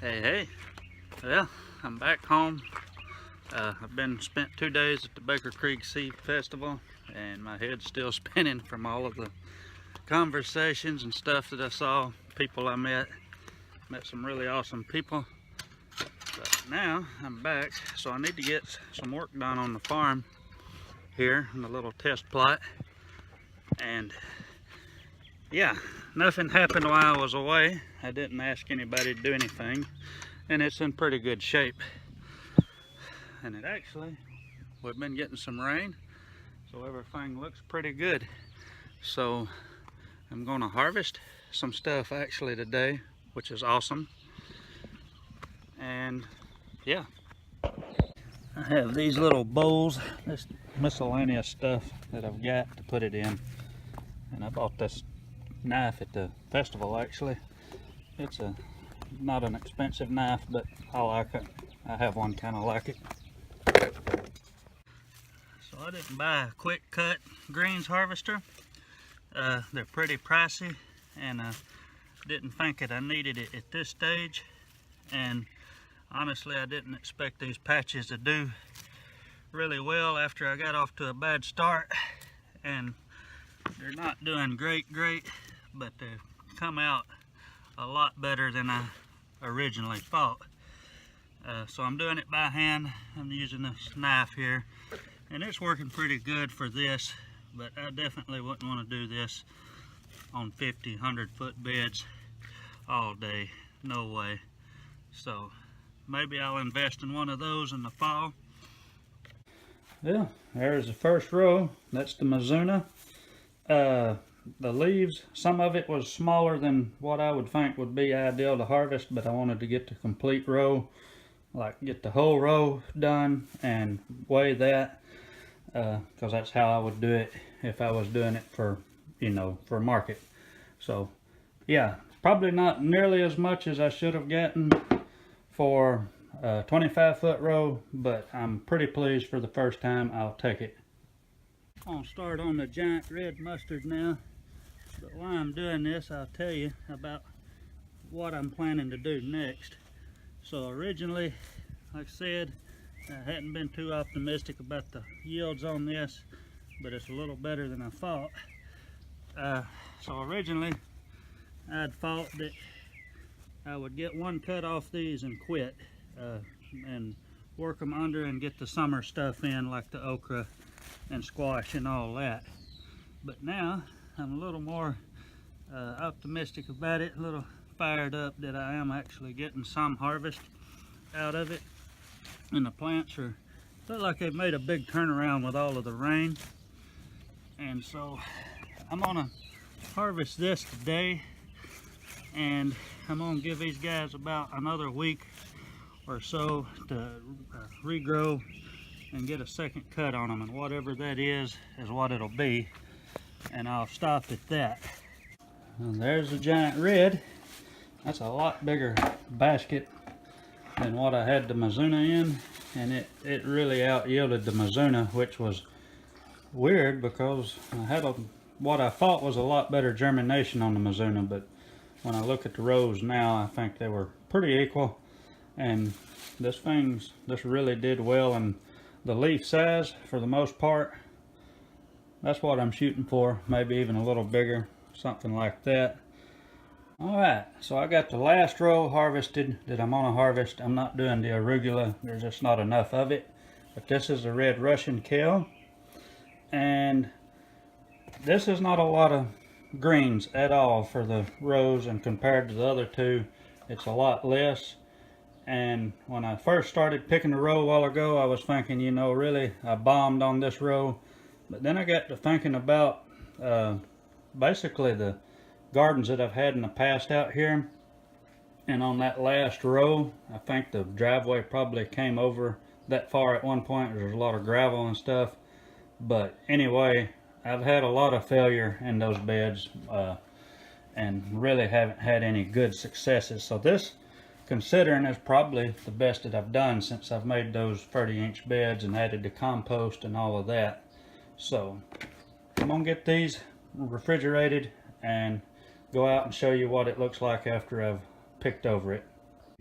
Hey, well, I'm back home. I've been spent 2 days at the Baker Creek Seed Festival, and my head's still spinning from all of the conversations and stuff that I saw, people I met some really awesome people. But now I'm back, so I need to get some work done on the farm here in the little test plot. And yeah, nothing happened while I was away. I didn't ask anybody to do anything, and it's in pretty good shape. And it actually, we've been getting some rain, so everything looks pretty good. So I'm gonna harvest some stuff actually today, which is awesome. And yeah, I have these little bowls, this miscellaneous stuff that I've got to put it in. And I bought this knife at the festival actually. It's not an expensive knife, but I like it. I have one kind of like it. So I didn't buy a quick cut greens harvester. They're pretty pricey, and I didn't think that I needed it at this stage. And honestly, I didn't expect these patches to do really well after I got off to a bad start. And they're not doing great, but they've come out a lot better than I originally thought. So I'm doing it by hand. I'm using this knife here, and it's working pretty good for this, but I definitely wouldn't want to do this on 50, 100 foot beds all day. No way. So maybe I'll invest in one of those in the fall. Yeah, there's the first row. That's the Mizuna. The leaves, some of it was smaller than what I would think would be ideal to harvest, but I wanted to get the complete row, like get the whole row done and weigh that, because that's how I would do it if I was doing it for, for market. So yeah, probably not nearly as much as I should have gotten for a 25-foot row, but I'm pretty pleased for the first time. I'll take it. I'll start on the giant red mustard now, but while I'm doing this, I'll tell you about what I'm planning to do next. So originally, like I said, I hadn't been too optimistic about the yields on this, but it's a little better than I thought. So originally, I'd thought that I would get one cut off these and quit, and work them under and get the summer stuff in, like the okra and squash and all that. But now I'm a little more optimistic about it, a little fired up that I am actually getting some harvest out of it. And the plants look like they've made a big turnaround with all of the rain. And so I'm gonna harvest this today, and I'm gonna give these guys about another week or so to regrow and get a second cut on them, and whatever that is what it'll be, and I'll stop at that. And there's the giant red. That's a lot bigger basket than what I had the Mizuna in, and it really out yielded the Mizuna, which was weird because I had what I thought was a lot better germination on the Mizuna, but when I look at the rows now, I think they were pretty equal. And this really did well, and the leaf size, for the most part, that's what I'm shooting for, maybe even a little bigger, something like that. Alright, so I got the last row harvested that I'm gonna harvest. I'm not doing the arugula, there's just not enough of it. But this is the red Russian kale, and this is not a lot of greens at all for the rows, and compared to the other two, it's a lot less. And when I first started picking the row a while ago, I was thinking, really, I bombed on this row. But then I got to thinking about basically the gardens that I've had in the past out here. And on that last row, I think the driveway probably came over that far at one point. There's a lot of gravel and stuff. But anyway, I've had a lot of failure in those beds, and really haven't had any good successes. So this, considering, is probably the best that I've done since I've made those 30-inch beds and added the compost and all of that. So I'm gonna get these refrigerated and go out and show you what it looks like after I've picked over it.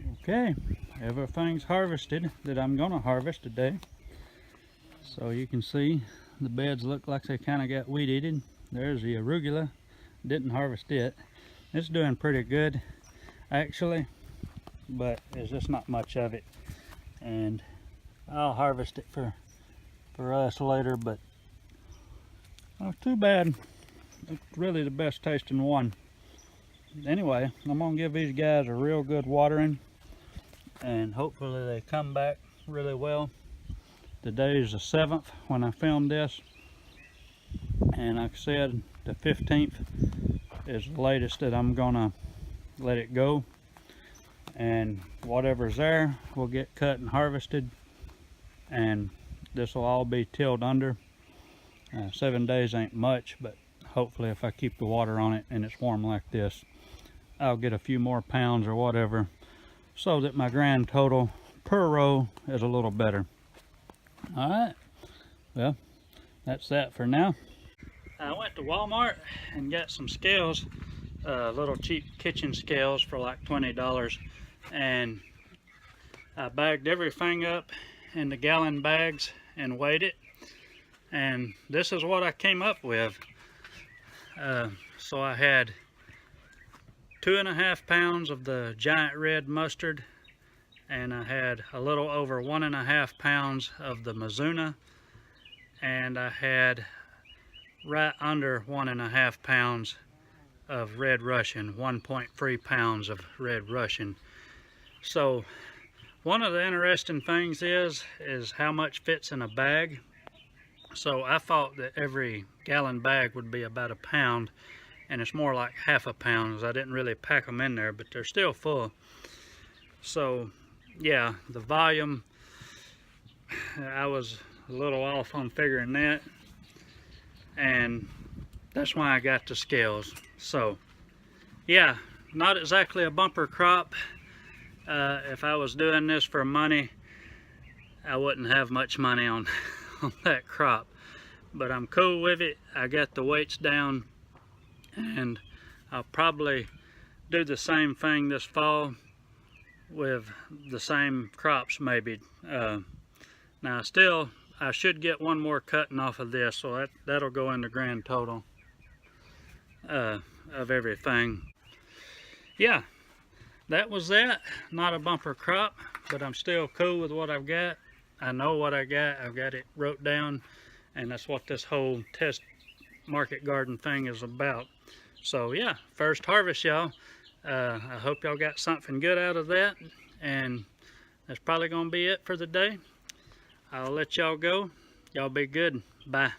Okay, everything's harvested that I'm gonna harvest today. So you can see the beds look like they kind of got weed eaten. There's the arugula, didn't harvest it. It's doing pretty good actually, but there's just not much of it. And I'll harvest it for us later, but oh, too bad. It's really the best tasting one. Anyway, I'm gonna give these guys a real good watering, and hopefully they come back really well. Today is the 7th when I filmed this, and like I said, the 15th is the latest that I'm gonna let it go, and whatever's there will get cut and harvested, and this will all be tilled under. 7 days ain't much, but hopefully if I keep the water on it and it's warm like this, I'll get a few more pounds or whatever, so that my grand total per row is a little better. All right, well, that's that for now. I went to Walmart and got some scales, little cheap kitchen scales for like $20, and I bagged everything up in the gallon bags and weighed it, and this is what I came up with. So I had 2.5 pounds of the giant red mustard, and I had a little over 1.5 pounds of the Mizuna, and I had right under 1.5 pounds of Red Russian, 1.3 pounds of Red Russian. So one of the interesting things is how much fits in a bag. So I thought that every gallon bag would be about 1 pound, and it's more like 1/2 pound. I didn't really pack them in there, but they're still full. So yeah, the volume, I was a little off on figuring that, and that's why I got the scales. So yeah, not exactly a bumper crop. If I was doing this for money, I wouldn't have much money on that crop, but I'm cool with it. I got the weights down, and I'll probably do the same thing this fall with the same crops maybe. Now still, I should get one more cutting off of this, so that'll go in the grand total of everything. Yeah, that was that. Not a bumper crop, but I'm still cool with what I've got. I know what I got. I've got it wrote down, and that's what this whole test market garden thing is about. So yeah, first harvest, y'all. I hope y'all got something good out of that, and that's probably gonna be it for the day. I'll let y'all go. Y'all be good. Bye.